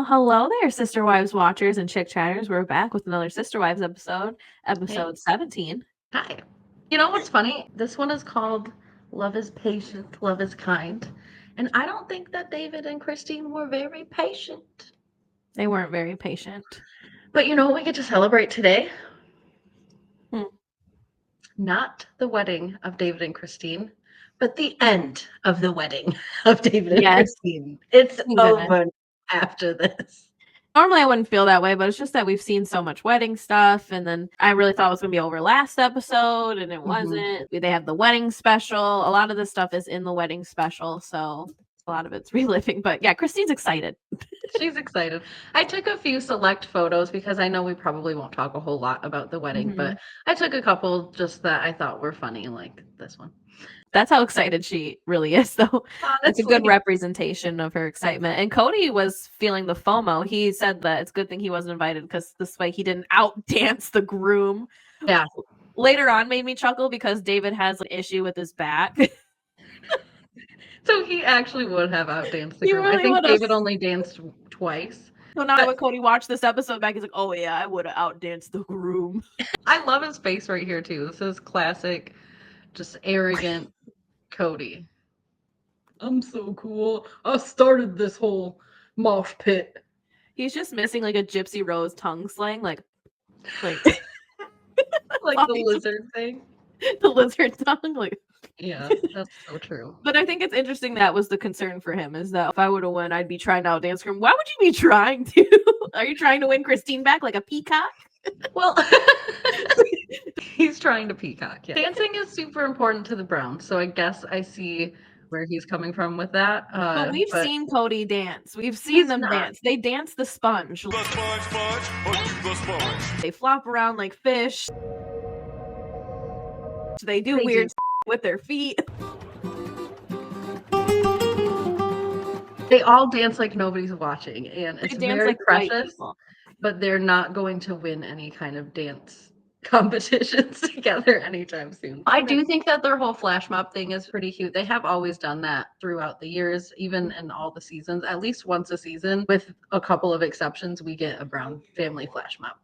Well, hello there, Sister Wives watchers and chick chatters. We're back with another Sister Wives episode, Hey, episode 17. hi. You know what's funny? This one is called Love is Patient, Love is Kind. And I don't think that David and Christine were very patient. They weren't very patient. But you know what we get to celebrate today? Hmm. Not the wedding of David and Christine, but the end of the wedding of David and Yes, Christine. It's thank goodness. over after this. Normally I wouldn't feel that way, but it's just that we've seen so much wedding stuff, and then I really thought it was going to be over last episode, and it wasn't. They have the wedding special. A lot of this stuff is in the wedding special, so a lot of it's reliving. But yeah, Christine's excited. She's excited. I took a few select photos because I know we probably won't talk a whole lot about the wedding, but I took a couple just that I thought were funny, like this one. That's how excited she really is, though. It's a good Honestly. representation of her excitement. And Cody was feeling the FOMO. He said that it's a good thing he wasn't invited because this way he didn't outdance the groom. Yeah. Later on made me chuckle because David has an issue with his back. So he actually would have outdanced the He groom. really I think would've. David only danced twice. So now when Cody watched this episode back, he's like, oh yeah, I would have outdanced the groom. I love his face right here too. This is classic, just arrogant Cody. I'm so cool. I started this whole mosh pit. He's just missing like a Gypsy Rose tongue slang, like Like the lizard thing. the lizard tongue, like. Yeah, that's so true. But I think it's interesting that was the concern for him, is that if I would have won, I'd be trying to outdance him. Why would you be trying to? Are you trying to win Christine back like a peacock? Well, he's trying to peacock. Yeah. Dancing is super important to the Browns, so I guess I see where he's coming from with that. But we've seen Cody dance. We've seen them dance. They dance the sponge. They flop around like fish. They do weird with their feet. They all dance like nobody's watching, and it's very like precious, but they're not going to win any kind of dance competitions together anytime soon. I do think that their whole flash mob thing is pretty cute. They have always done that throughout the years, even in all the seasons. At least once a season, with a couple of exceptions, we get a Brown family flash mob.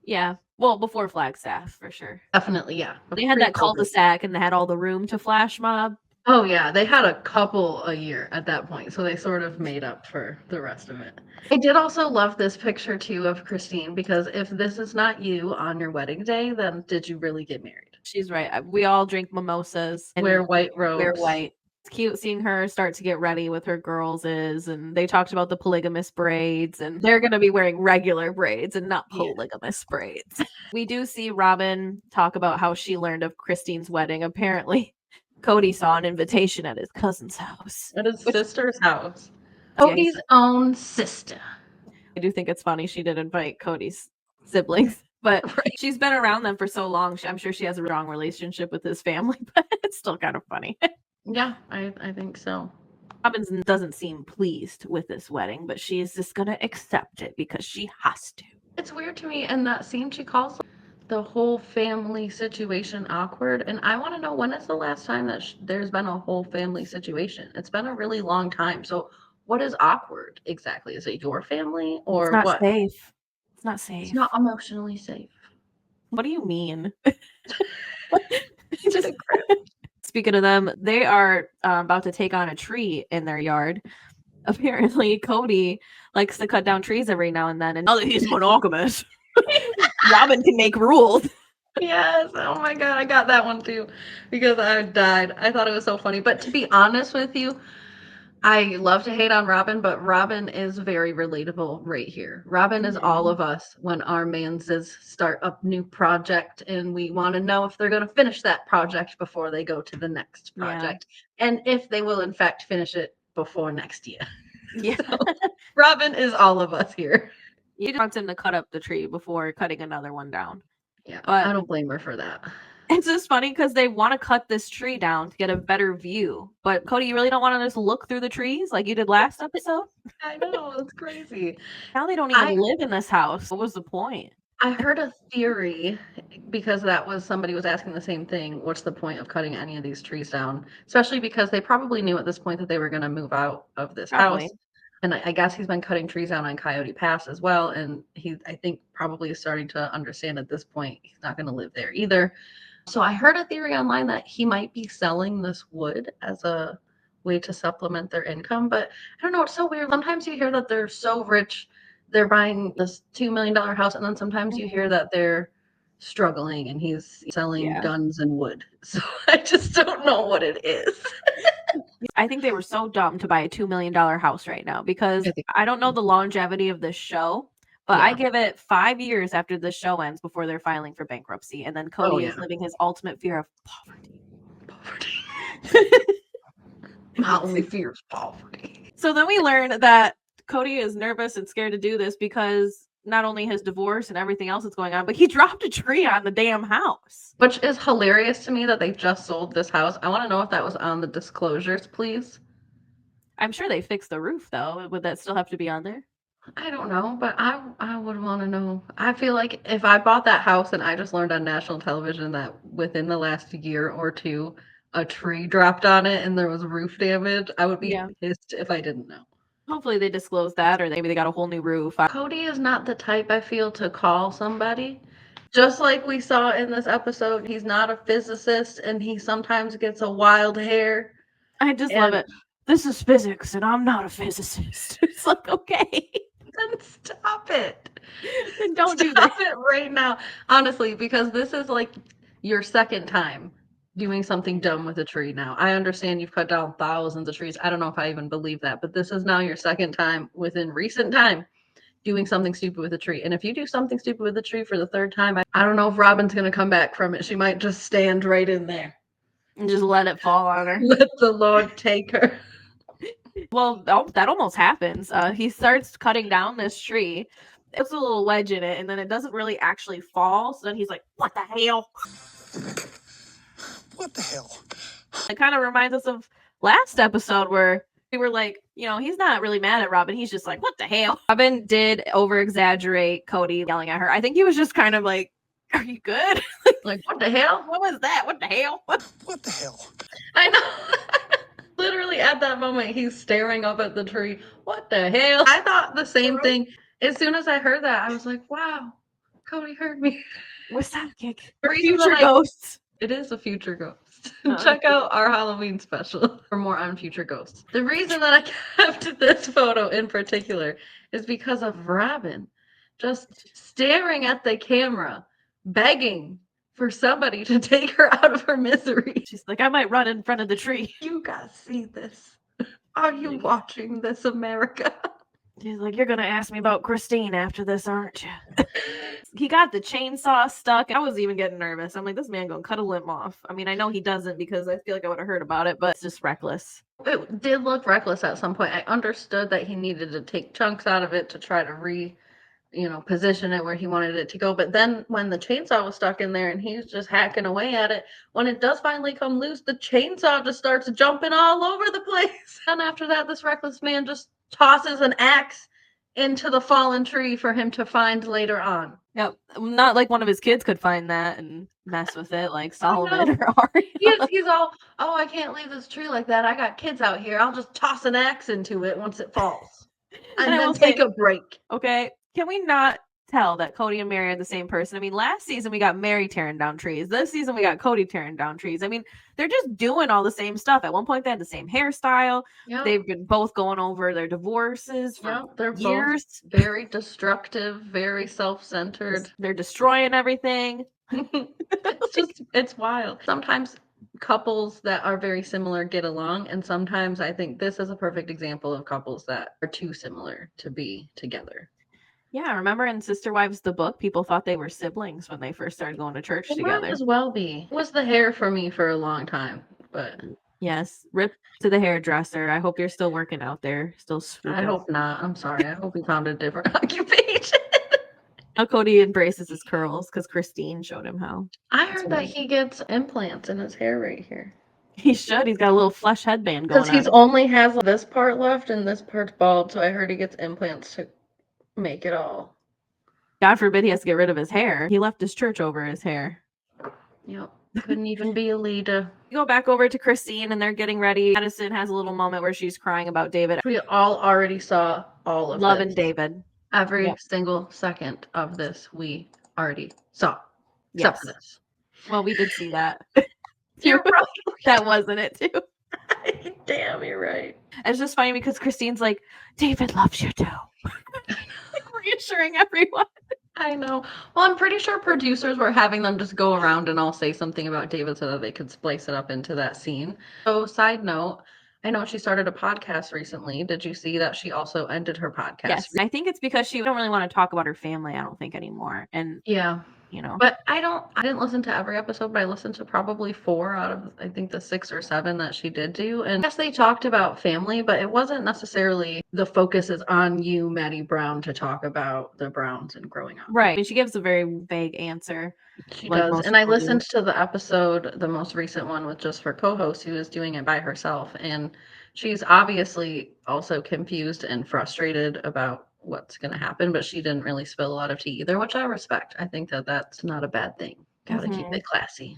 Yeah. Well, before Flagstaff, for sure. Definitely, yeah. They had that cul-de-sac and they had all the room to flash mob. Oh, yeah. They had a couple a year at that point, so they sort of made up for the rest of it. I did also love this picture, too, of Christine, because if this is not you on your wedding day, then did you really get married? She's right. We all drink mimosas. And wear white robes. Wear white. It's cute seeing her start to get ready with her girls and they talked about the polygamous braids, and they're going to be wearing regular braids and not polygamous braids. We do see Robyn talk about how she learned of Christine's wedding. Apparently, Cody saw an invitation at his cousin's house. At his sister's house. Cody's own sister. I do think it's funny she did invite Cody's siblings. But she's been around them for so long. I'm sure she has a strong relationship with his family, but it's still kind of funny. Yeah, I think so. Robyn doesn't seem pleased with this wedding, but she is just going to accept it because she has to. It's weird to me. In that scene, she calls the whole family situation awkward. And I want to know, when is the last time that there's been a whole family situation? It's been a really long time. So what is awkward exactly? Is it your family or it's not what? Safe. It's not safe. It's not emotionally safe. What do you mean? Just speaking of them, they are about to take on a tree in their yard. Apparently, Cody likes to cut down trees every now and then, and now that he's monogamous, Robyn can make rules. Yes. Oh my God. I got that one too because I died. I thought it was so funny. But to be honest with you, I love to hate on Robyn, but Robyn is very relatable right here. Robyn is all of us when our manses start a new project and we want to know if they're going to finish that project before they go to the next project. Yeah. And if they will, in fact, finish it before next year. Yeah. So, Robyn is all of us here. You want him to cut up the tree before cutting another one down. Yeah, but I don't blame her for that. It's just funny because they want to cut this tree down to get a better view. But Cody, you really don't want to just look through the trees like you did last episode? I know, it's crazy. Now they don't even live in this house. What was the point? I heard a theory because somebody was asking the same thing. What's the point of cutting any of these trees down? Especially because they probably knew at this point that they were going to move out of this house. And I guess he's been cutting trees down on Coyote Pass as well. And he, I think, probably is starting to understand at this point he's not going to live there either. So I heard a theory online that he might be selling this wood as a way to supplement their income. But I don't know, it's so weird. Sometimes you hear that they're so rich, they're buying this $2 million house, and then sometimes you hear that they're struggling and he's selling guns and wood. So I just don't know what it is. I think they were so dumb to buy a $2 million house right now because I don't know the longevity of this show, but I give it 5 years after the show ends before they're filing for bankruptcy. And then Cody is living his ultimate fear of poverty. My only fear is poverty. So then we learn that Cody is nervous and scared to do this because not only his divorce and everything else that's going on, but he dropped a tree on the damn house. Which is hilarious to me that they just sold this house. I want to know if that was on the disclosures, please. I'm sure they fixed the roof, though. Would that still have to be on there? I don't know, but I would want to know. I feel like if I bought that house and I just learned on national television that within the last year or two, a tree dropped on it and there was roof damage, I would be pissed if I didn't know. Hopefully they disclose that, or maybe they got a whole new roof. Cody is not the type, I feel, to call somebody. Just like we saw in this episode, he's not a physicist and he sometimes gets a wild hair. I just love it. This is physics and I'm not a physicist. It's like, okay. Then stop it. Then don't do that. Stop it right now. Honestly, because this is like your second time doing something dumb with a tree now. I understand you've cut down thousands of trees. I don't know if I even believe that, but this is now your second time within recent time doing something stupid with a tree. And if you do something stupid with a tree for the third time, I don't know if Robyn's going to come back from it. She might just stand right in there. And just let it fall on her. Let the Lord take her. Well, that almost happens. He starts cutting down this tree. It's a little ledge in it, and then it doesn't really actually fall. So then he's like, what the hell? What the hell? It kind of reminds us of last episode where we were like, you know, he's not really mad at Robyn. He's just like, what the hell? Robyn did over-exaggerate Cody yelling at her. I think he was just kind of like, are you good? Like, what the hell? What was that? What the hell? What the hell? I know. Literally at that moment, he's staring up at the tree. What the hell? I thought the same thing. As soon as I heard that, I was like, wow, Cody heard me. What's that kick? Future ghosts. It is a future ghost. Check out our Halloween special for more on future ghosts. The reason that I kept this photo in particular is because of Robyn just staring at the camera, begging for somebody to take her out of her misery. She's like, I might run in front of the tree. You guys see this? Are you watching this, America? He's like, you're gonna ask me about Christine after this, aren't you? He got the chainsaw stuck. I was even getting nervous. I'm like, this man gonna cut a limb off. I mean, I know he doesn't because I feel like I would have heard about it, but it's just reckless. It did look reckless at some point. I understood that he needed to take chunks out of it to try to position it where he wanted it to go. But then when the chainsaw was stuck in there and he's just hacking away at it, when it does finally come loose, the chainsaw just starts jumping all over the place. And after that, this reckless man just tosses an axe into the fallen tree for him to find later on. Yep. Not like one of his kids could find that and mess with it, like Solomon or Ari. He's all, oh, I can't leave this tree like that. I got kids out here. I'll just toss an axe into it once it falls. And then take a break. Okay. Can we not tell that Cody and Meri are the same person? I mean, last season we got Meri tearing down trees. This season we got Cody tearing down trees. I mean, they're just doing all the same stuff. At one point they had the same hairstyle. Yep. They've been both going over their divorces for they're years. Both very destructive, very self-centered. They're destroying everything. It's wild. Sometimes couples that are very similar get along, and sometimes I think this is a perfect example of couples that are too similar to be together. Yeah, remember in Sister Wives the book, people thought they were siblings when they first started going to church together. Might as well be. It was the hair for me for a long time, but yes, rip to the hairdresser. I hope you're still working out there, still swooping. I hope not. I'm sorry. I hope he found a different occupation. Now Cody embraces his curls because Christine showed him how. I heard that he gets implants in his hair right here. He should. He's got a little flesh headband going on. Because he only has this part left and this part's bald, so I heard he gets implants to make it all. God forbid he has to get rid of his hair. He left his church over his hair. Yep. Couldn't even be a leader. We go back over to Christine and they're getting ready. Madison has a little moment where she's crying about David. We all already saw all of Loving this. David. Every Yep. single second of this we already saw. Yes. Except for this. Well, we did see that. You're right. That wasn't it too. Damn, you're right. It's just funny because Christine's like, David loves you too. Like reassuring everyone. I know. Well, I'm pretty sure producers were having them just go around and all say something about David so that they could splice it up into that scene. So, side note, I know she started a podcast recently. Did you see that she also ended her podcast? Yes. I think it's because she don't really want to talk about her family, I don't think, anymore. And yeah. You know. But I didn't listen to every episode, but I listened to probably 4 out of, I think, the 6 or 7 that she did do. And yes, they talked about family, but it wasn't necessarily the focus is on you, Maddie Brown, to talk about the Browns and growing up. Right. And she gives a very vague answer. She like does. most And I people do. listened to the episode, the most recent one with just her co-host who is doing it by herself. And she's obviously also confused and frustrated about what's going to happen, but she didn't really spill a lot of tea either, which I respect. I think that that's not a bad thing. Gotta keep it classy.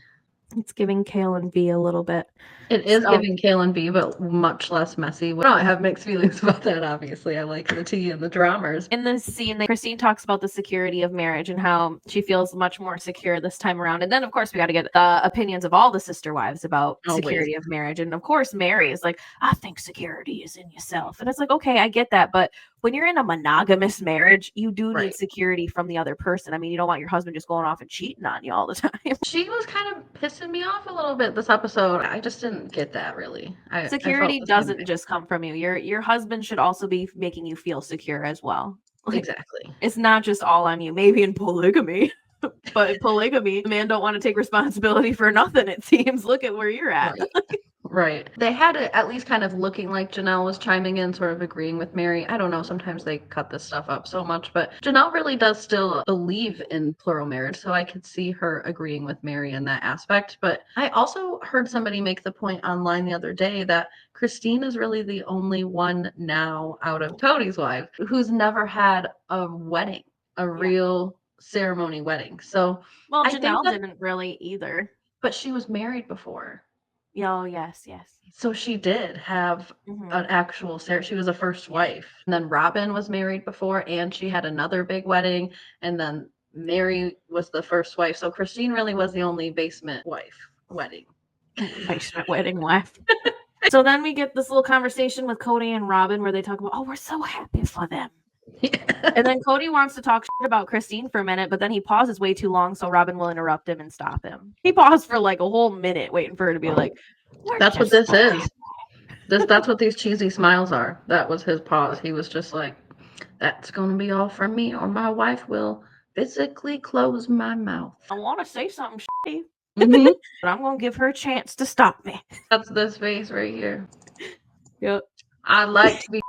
It's giving Kale and V a little bit. It is giving Kale and V, but much less messy. Well, I have mixed feelings about that, obviously. I like the tea and the dramas. In this scene, Christine talks about the security of marriage and how she feels much more secure this time around. And then, of course, we got to get opinions of all the sister wives about security of marriage. And, of course, Meri is like, I think security is in yourself. And it's like, okay, I get that. But when you're in a monogamous marriage, you do need security from the other person. I mean, you don't want your husband just going off and cheating on you all the time. She was kind of pissing me off a little bit this episode. I just didn't get that really. Security doesn't just come from you. Your husband should also be making you feel secure as well. Like, exactly. It's not just all on you. Maybe in polygamy. But polygamy, the man don't want to take responsibility for nothing, it seems. Look at where you're at. Right. They had it at least kind of looking like Janelle was chiming in, sort of agreeing with Meri. I don't know. Sometimes they cut this stuff up so much, but Janelle really does still believe in plural marriage. So I could see her agreeing with Meri in that aspect. But I also heard somebody make the point online the other day that Christine is really the only one now out of Cody's wife who's never had a wedding, a real ceremony wedding. So well, Janelle didn't really either. But she was married before. Oh, yes. So she did have an actual ceremony. She was a first wife. And then Robyn was married before, and she had another big wedding. And then Meri was the first wife. So Christine really was the only basement wedding. Basement wedding wife. So then we get this little conversation with Kody and Robyn where they talk about, oh, we're so happy for them. And then Kody wants to talk shit about Christine for a minute, but then he pauses way too long, so Robyn will interrupt him and stop him. He paused for like a whole minute waiting for her to be like, that's what this is. That's what these cheesy smiles are. That was his pause. He was just like, that's going to be all from me, or my wife will physically close my mouth. I want to say something shitty, but I'm going to give her a chance to stop me. That's this face right here. Yep. I like to be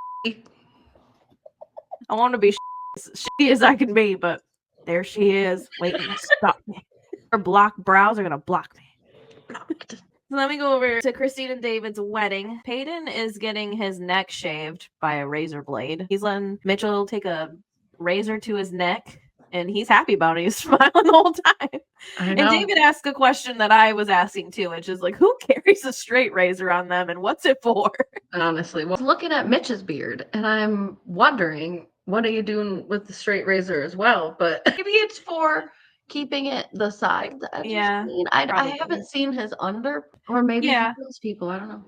I want to be shitty as I can be, but there she is, waiting to stop me. Her blocked brows are going to block me. So let me go over to Christine and David's wedding. Peyton is getting his neck shaved by a razor blade. He's letting Mitchell take a razor to his neck, and he's happy about it. He's smiling the whole time. And David asked a question that I was asking too, which is like, who carries a straight razor on them and what's it for? Honestly, well, looking at Mitch's beard, and I'm wondering, what are you doing with the straight razor as well? But maybe it's for keeping it the side. Yeah, I haven't seen his under, or maybe he kills people. I don't know.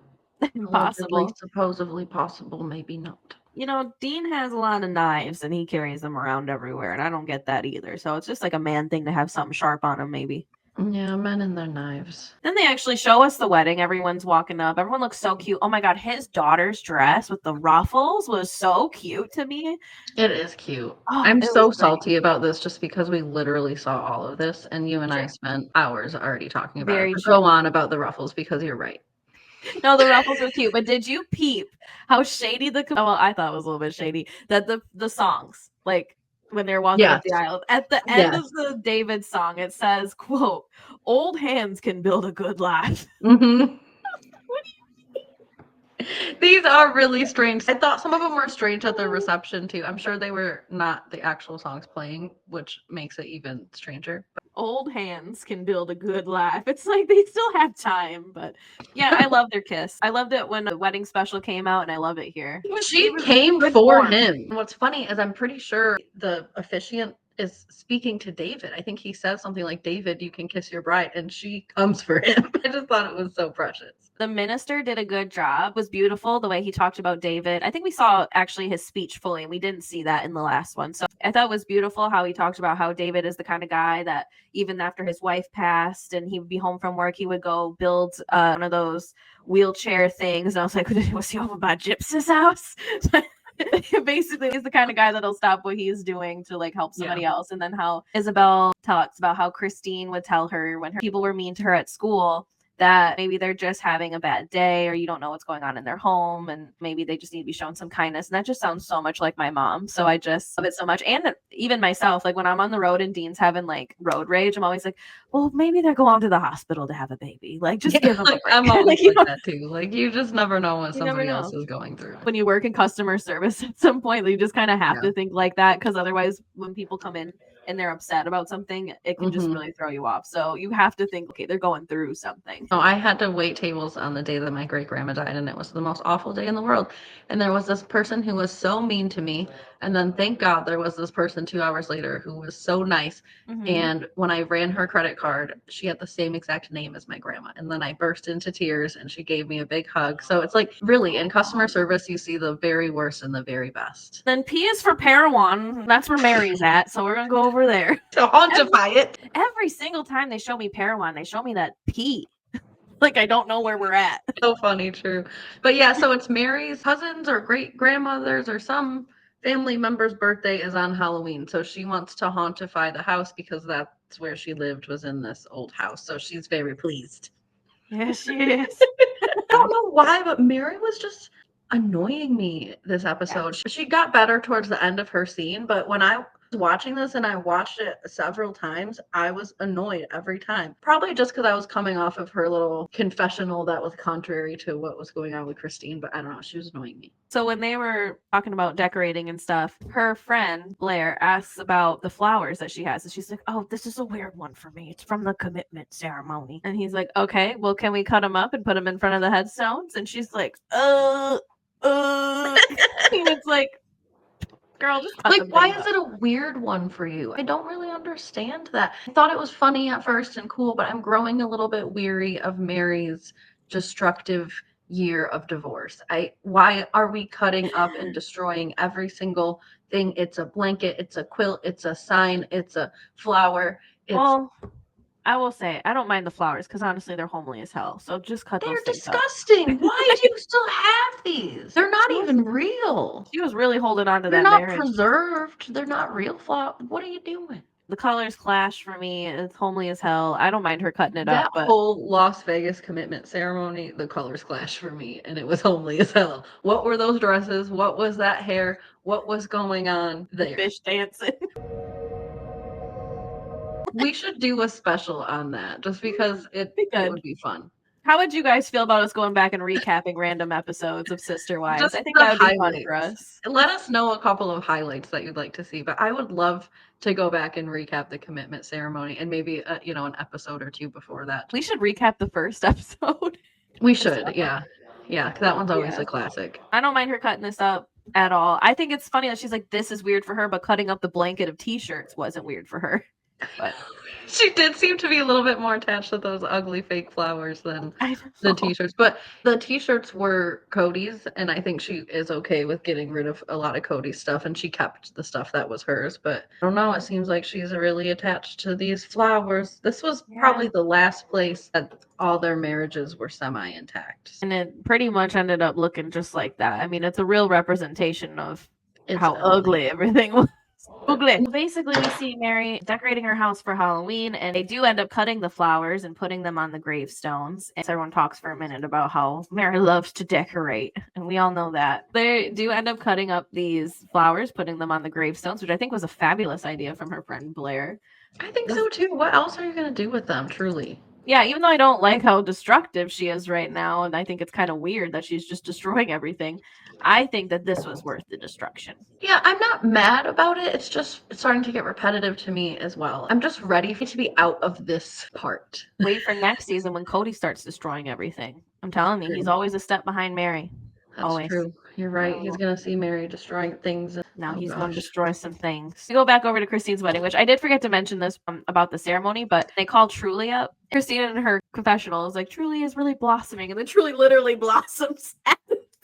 Impossible. Supposedly possible, maybe not. You know, Dean has a lot of knives and he carries them around everywhere, and I don't get that either. So it's just like a man thing to have something sharp on him, maybe. Yeah, men and their knives. Then they actually show us the wedding. Everyone's walking up. Everyone looks so cute. Oh my God, his daughter's dress with the ruffles was so cute to me. It is cute. I'm so salty about this just because we literally saw all of this, and you and I spent hours already talking about it. Go on about the ruffles because you're right. No, the ruffles are cute, but did you peep how shady I thought it was a little bit shady that the songs, like when they're walking up the aisle, at the end of the David song, it says, quote, old hands can build a good life. What do you mean? These are really strange. I thought some of them were strange at the reception too. I'm sure they were not the actual songs playing, which makes it even stranger. Old hands can build a good life. It's like they still have time, but yeah, I love their kiss. I loved it when the wedding special came out, and I love it here. She It was came good for form. him. What's funny is I'm pretty sure the officiant is speaking to David. I think he says something like, David, you can kiss your bride, and she comes for him. I just thought it was so precious. The minister did a good job. It was beautiful the way he talked about David. I think we saw actually his speech fully, and we didn't see that in the last one. So I thought it was beautiful how he talked about how David is the kind of guy that even after his wife passed and he would be home from work, he would go build one of those wheelchair things. And I was like, was he over by Gypsy's house? Basically, he's the kind of guy that'll stop what he's doing to like help somebody else. And then how Isabel talks about how Christine would tell her when her people were mean to her at school that maybe they're just having a bad day or you don't know what's going on in their home and maybe they just need to be shown some kindness. And that just sounds so much like my mom. So I just love it so much. And even myself, like when I'm on the road and Dean's having like road rage, I'm always like, well, maybe they're going to the hospital to have a baby. Like just give them a break. I'm always like that too. Like you just never know what somebody else is going through. When you work in customer service at some point, you just kind of have to think like that because otherwise when people come in and they're upset about something, it can just really throw you off. So you have to think, okay, they're going through something. I had to wait tables on the day that my great grandma died, and it was the most awful day in the world. And there was this person who was so mean to me. And then thank God there was this person 2 hours later who was so nice. And when I ran her credit card, she had the same exact name as my grandma. And then I burst into tears and she gave me a big hug. So it's like really in customer service, you see the very worst and the very best. Then P is for Parowan. That's where Meri's at. So we're going to go over there. To hauntify it. Every single time they show me Parowan, they show me that P. Like I don't know where we're at. So funny, true. But yeah, so it's Mary's cousins or great grandmothers or some family member's birthday is on Halloween. So she wants to hauntify the house because that's where she lived, was in this old house. So she's very pleased. Yes, she is. I don't know why, but Meri was just annoying me this episode. Yeah. She got better towards the end of her scene, but when I was watching this and I watched it several times, I was annoyed every time. Probably just because I was coming off of her little confessional that was contrary to what was going on with Christine, but I don't know, she was annoying me. So when they were talking about decorating and stuff, her friend Blair asks about the flowers that she has. And she's like, oh, this is a weird one for me. It's from the commitment ceremony. And he's like, okay, well, can we cut them up and put them in front of the headstones? And she's like, and it's like, girl, just cut them why is it a weird one for you? I don't really understand that. I thought it was funny at first and cool, but I'm growing a little bit weary of Mary's destructive year of divorce. Why are we cutting up and destroying every single thing? It's a blanket, it's a quilt, it's a sign, it's a flower. Well, I will say I don't mind the flowers because honestly they're homely as hell. So just cut those things disgusting. Why do you still have these? They're not even real. She was really holding on to They're that not marriage. Preserved. They're not real flowers. What are you doing? The colors clash for me. It's homely as hell. I don't mind her cutting it up. That whole Las Vegas commitment ceremony, the colors clash for me, and it was homely as hell. What were those dresses? What was that hair? What was going on there? Fish dancing. We should do a special on that just because it would be fun. How would you guys feel about us going back and recapping random episodes of Sister Wives? I think that would be fun for us. Let us know a couple of highlights that you'd like to see, but I would love to go back and recap the commitment ceremony and maybe an episode or two before that. We should recap the first episode. We should, yeah. Yeah, because that one's always a classic. I don't mind her cutting this up at all. I think it's funny that she's like, this is weird for her, but cutting up the blanket of t-shirts wasn't weird for her. But she did seem to be a little bit more attached to those ugly fake flowers than the t-shirts. But the t-shirts were Cody's, and I think she is okay with getting rid of a lot of Cody's stuff, and she kept the stuff that was hers. But I don't know, it seems like she's really attached to these flowers. This was probably the last place that all their marriages were semi-intact. And it pretty much ended up looking just like that. I mean, it's a real representation of how ugly everything was. Basically, we see Meri decorating her house for Halloween, and they do end up cutting the flowers and putting them on the gravestones. And so everyone talks for a minute about how Meri loves to decorate, and we all know that. They do end up cutting up these flowers, putting them on the gravestones, which I think was a fabulous idea from her friend Blair. I think so too. What else are you going to do with them, truly? Yeah, even though I don't like how destructive she is right now, and I think it's kind of weird that she's just destroying everything, I think that this was worth the destruction. Yeah, I'm not mad about it. It's just starting to get repetitive to me as well. I'm just ready for it to be out of this part. Wait for next season when Cody starts destroying everything. I'm telling you, he's always a step behind Meri. That's always. true. You're right. He's going to see Meri destroying things. Now he's going to destroy some things. We go back over to Christine's wedding, which I did forget to mention this about the ceremony, but they called Truly up. Christine in her confessional is like, Truly is really blossoming, and then Truly literally blossoms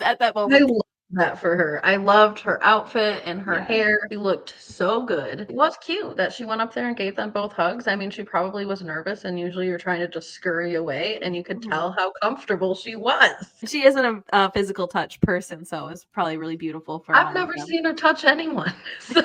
at that moment. I love that for her. I loved her outfit and her hair. She looked so good. It was cute that she went up there and gave them both hugs. I mean, she probably was nervous, and usually you're trying to just scurry away, and you could tell how comfortable she was. She isn't a physical touch person, so it's probably really beautiful for I've never seen her touch anyone, so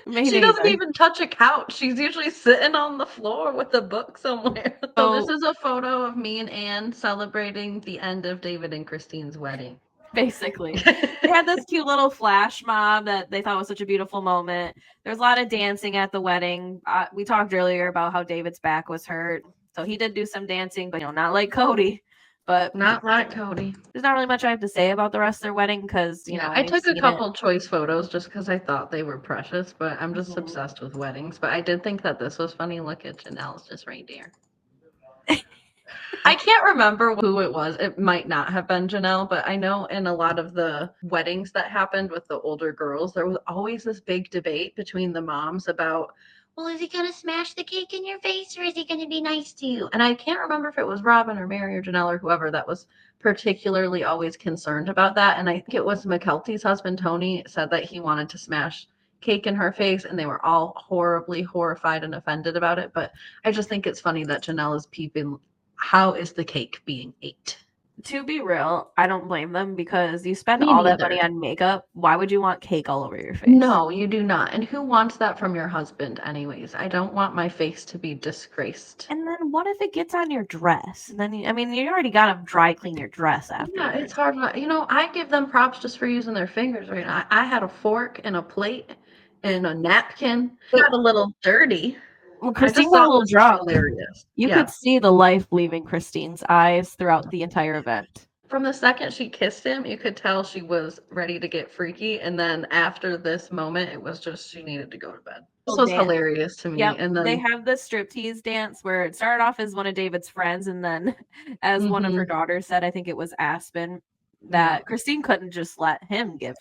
she doesn't even touch a couch. She's usually sitting on the floor with a book somewhere. So this is a photo of me and Anne celebrating the end of David and Christine's wedding. Basically. They had this cute little flash mob that they thought was such a beautiful moment. There's a lot of dancing at the wedding. We talked earlier about how David's back was hurt. So he did do some dancing, but not like Cody. But not like Cody. There's not really much I have to say about the rest of their wedding because, I took a couple choice photos just because I thought they were precious, but I'm just obsessed with weddings. But I did think that this was funny. Look at Janelle's just right there. I can't remember who it was. It might not have been Janelle, but I know in a lot of the weddings that happened with the older girls, there was always this big debate between the moms about, well, is he going to smash the cake in your face or is he going to be nice to you? And I can't remember if it was Robyn or Meri or Janelle or whoever that was particularly always concerned about that. And I think it was McKelty's husband, Tony, said that he wanted to smash cake in her face, and they were all horribly horrified and offended about it. But I just think it's funny that Janelle is peeping. How is the cake being ate? To be real, I don't blame them because you spend all that money on makeup. Why would you want cake all over your face? No, you do not. And who wants that from your husband anyways? I don't want my face to be disgraced. And then what if it gets on your dress? And then, you already got to dry clean your dress after. Yeah, it's hard. I give them props just for using their fingers right now. I had a fork and a plate and a napkin. It got a little dirty. Well, Christine got a little drunk. Hilarious. You could see the life leaving Christine's eyes throughout the entire event. From the second she kissed him, you could tell she was ready to get freaky. And then after this moment, it was just she needed to go to bed. This was hilarious to me. Yep. And then they have the striptease dance where it started off as one of David's friends, and then as one of her daughters said, I think it was Aspen, that Christine couldn't just let him give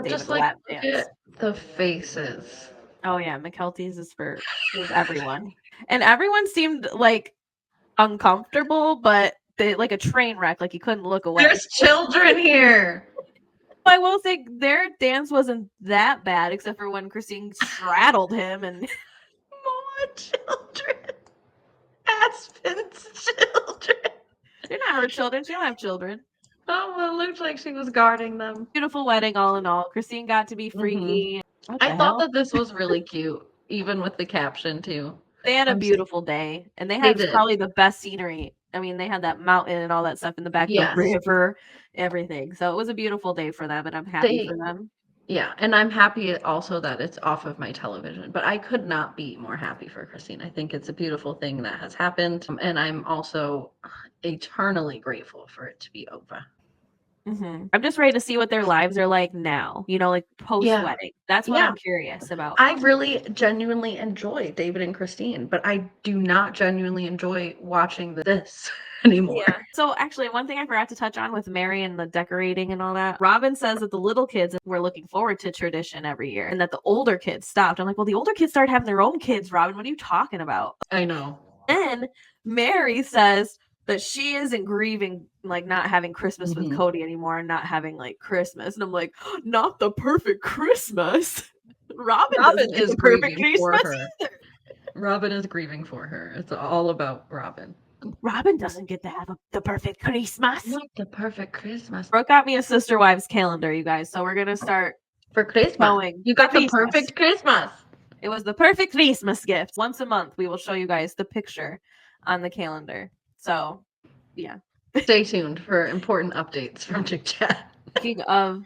David the lap dance. The faces. Oh yeah, McKelty's is for everyone. And everyone seemed like uncomfortable, but they like a train wreck, like you couldn't look away. There's children here. I will say their dance wasn't that bad, except for when Christine straddled him and more children. Aspen's children. They're not her children. She don't have children. Oh, well, it looked like she was guarding them. Beautiful wedding, all in all. Christine got to be freaky. I thought that this was really cute, even with the caption too. They had a beautiful day, and they had probably the best scenery. I mean, they had that mountain and all that stuff in the back, the river, everything. So it was a beautiful day for them, and I'm happy for them. Yeah, and I'm happy also that it's off of my television, but I could not be more happy for Christine. I think it's a beautiful thing that has happened, and I'm also eternally grateful for it to be over. I'm just ready to see what their lives are like now, like post-wedding. That's what I'm curious about. I really genuinely enjoy David and Christine, but I do not genuinely enjoy watching this anymore. Yeah. So actually, one thing I forgot to touch on with Meri and the decorating and all that, Robyn says that the little kids were looking forward to tradition every year and that the older kids stopped. I'm like, well, the older kids started having their own kids, Robyn. What are you talking about? I know. Then Meri says that she isn't grieving like not having Christmas with Cody anymore and not having like Christmas. And I'm like, not the perfect Christmas. Robyn is grieving for her. Either. Robyn is grieving for her. It's all about Robyn. Robyn doesn't get to have the perfect Christmas. Not the perfect Christmas. Brooke got me a Sister Wives calendar, you guys. So we're going to start for Christmas. You got the perfect Christmas. It was the perfect Christmas gift. Once a month, we will show you guys the picture on the calendar. So, yeah. Stay tuned for important updates from Chick Chat. Speaking of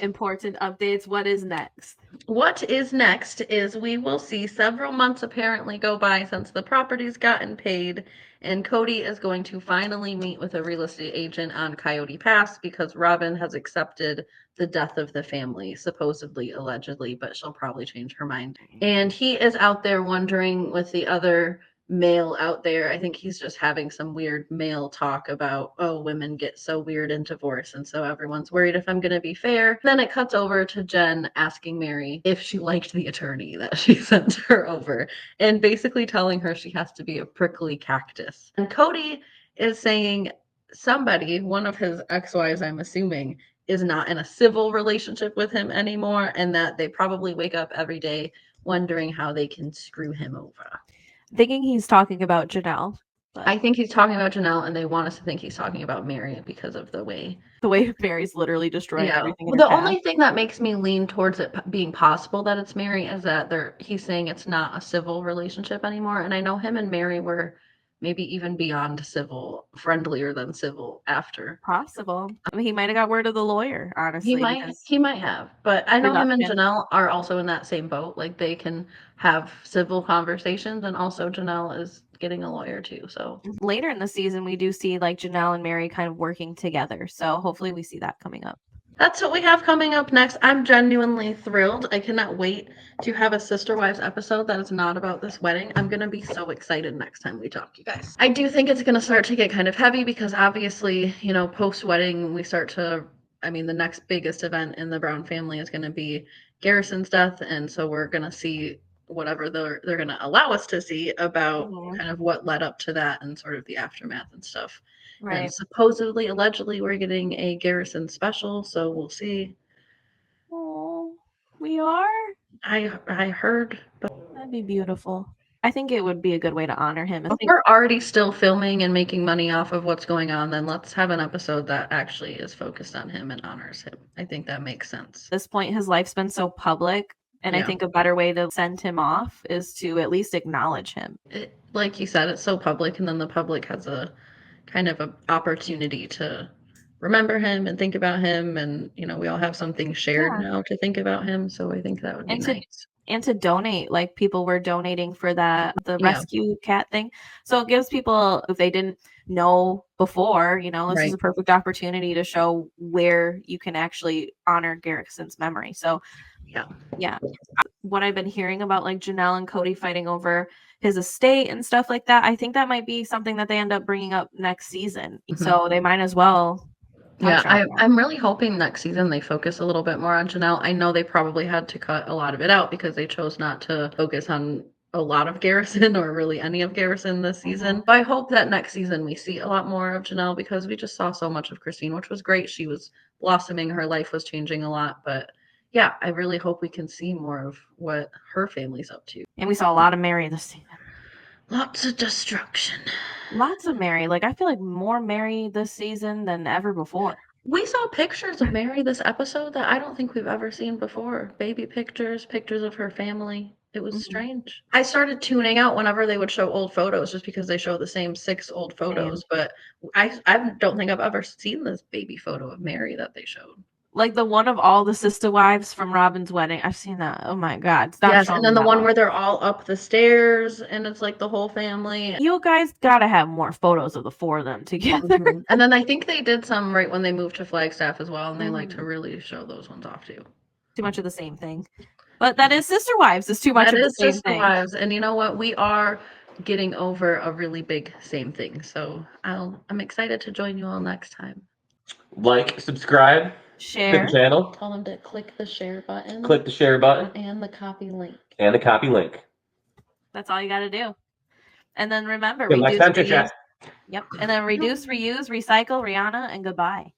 important updates, what is next? What is next is we will see several months apparently go by since the property's gotten paid, and Cody is going to finally meet with a real estate agent on Coyote Pass because Robyn has accepted the death of the family, supposedly, allegedly, but she'll probably change her mind. And he is out there wondering with the other male out there. I think he's just having some weird male talk about, oh, women get so weird in divorce. And so everyone's worried if I'm going to be fair. Then it cuts over to Jen asking Meri if she liked the attorney that she sent her over and basically telling her she has to be a prickly cactus. And Cody is saying somebody, one of his ex-wives, I'm assuming, is not in a civil relationship with him anymore and that they probably wake up every day wondering how they can screw him over. Thinking he's talking about Janelle. I think he's talking about Janelle, and they want us to think he's talking about Meri because of the way Meri's literally destroying everything in the her path. only thing that makes me lean towards it being possible that it's Meri is that he's saying it's not a civil relationship anymore. And I know him and Meri were maybe even beyond civil, friendlier than civil after. Possible. I mean, he might have got word of the lawyer, honestly. He might have, but I know him and Production. Janelle are also in that same boat. Like they can have civil conversations, and also Janelle is getting a lawyer too. So Later in the season, we do see like Janelle and Meri kind of working together. So hopefully we see that coming up. That's what we have coming up next. I'm genuinely thrilled. I cannot wait to have a Sister Wives episode that is not about this wedding. I'm going to be so excited next time we talk, you guys. I do think it's going to start to get kind of heavy because obviously, you know, post-wedding, we start to, I mean, the next biggest event in the Brown family is going to be Garrison's death. And so we're going to see whatever they're going to allow us to see about kind of what led up to that and sort of the aftermath and stuff. Right. And supposedly, allegedly, we're getting a Garrison special, so we'll see. Oh, we are? I heard, but That'd be beautiful. I think it would be a good way to honor him. if we're already still filming and making money off of what's going on, then let's have an episode that actually is focused on him and honors him. I think that makes sense. At this point, his life's been so public, and I think a better way to send him off is to at least acknowledge him. Like you said, it's so public, and then the public has a kind of an opportunity to remember him and think about him, and you know we all have something shared now to think about him, so I think that would be nice. And to donate, like people were donating for the rescue cat thing, so it gives people, if they didn't know before, you know, this is a perfect opportunity to show where you can actually honor Garrison's memory. So yeah, what I've been hearing about like Janelle and Cody fighting over his estate and stuff like that, I think that might be something that they end up bringing up next season. So they might as well. I'm really hoping next season they focus a little bit more on Janelle. I know they probably had to cut a lot of it out because they chose not to focus on a lot of Garrison or really any of Garrison this season. But I hope that next season we see a lot more of Janelle because we just saw so much of Christine, which was great. She was blossoming. Her life was changing a lot. But yeah, I really hope we can see more of what her family's up to. And we saw a lot of Meri this season. Lots of destruction. Lots of Meri. Like I feel like more Meri this season than ever before. We saw pictures of Meri this episode that I don't think we've ever seen before. Baby pictures, pictures of her family. It was strange. I started tuning out whenever they would show old photos just because they show the same 6 old photos. But I don't think I've ever seen this baby photo of Meri that they showed. Like the one of all the sister wives from Robyn's wedding. I've seen that. Oh my God. Yes, and then the one where they're all up the stairs and it's like the whole family. You guys gotta have more photos of the 4 of them together. And then I think they did some right when they moved to Flagstaff as well, and they like to really show those ones off too. Too much of the same thing. But that is Sister Wives. It's too much of the same thing. Sister Wives. And you know what? We are getting over a really big same thing. So I'm excited to join you all next time. Like, subscribe, share to the channel. Tell them to click the share button. Click the share button. And the copy link. And the copy link. That's all you got to do. And then remember, reduce, reuse. Yep. And then reduce, reuse, recycle, Rihanna, and goodbye.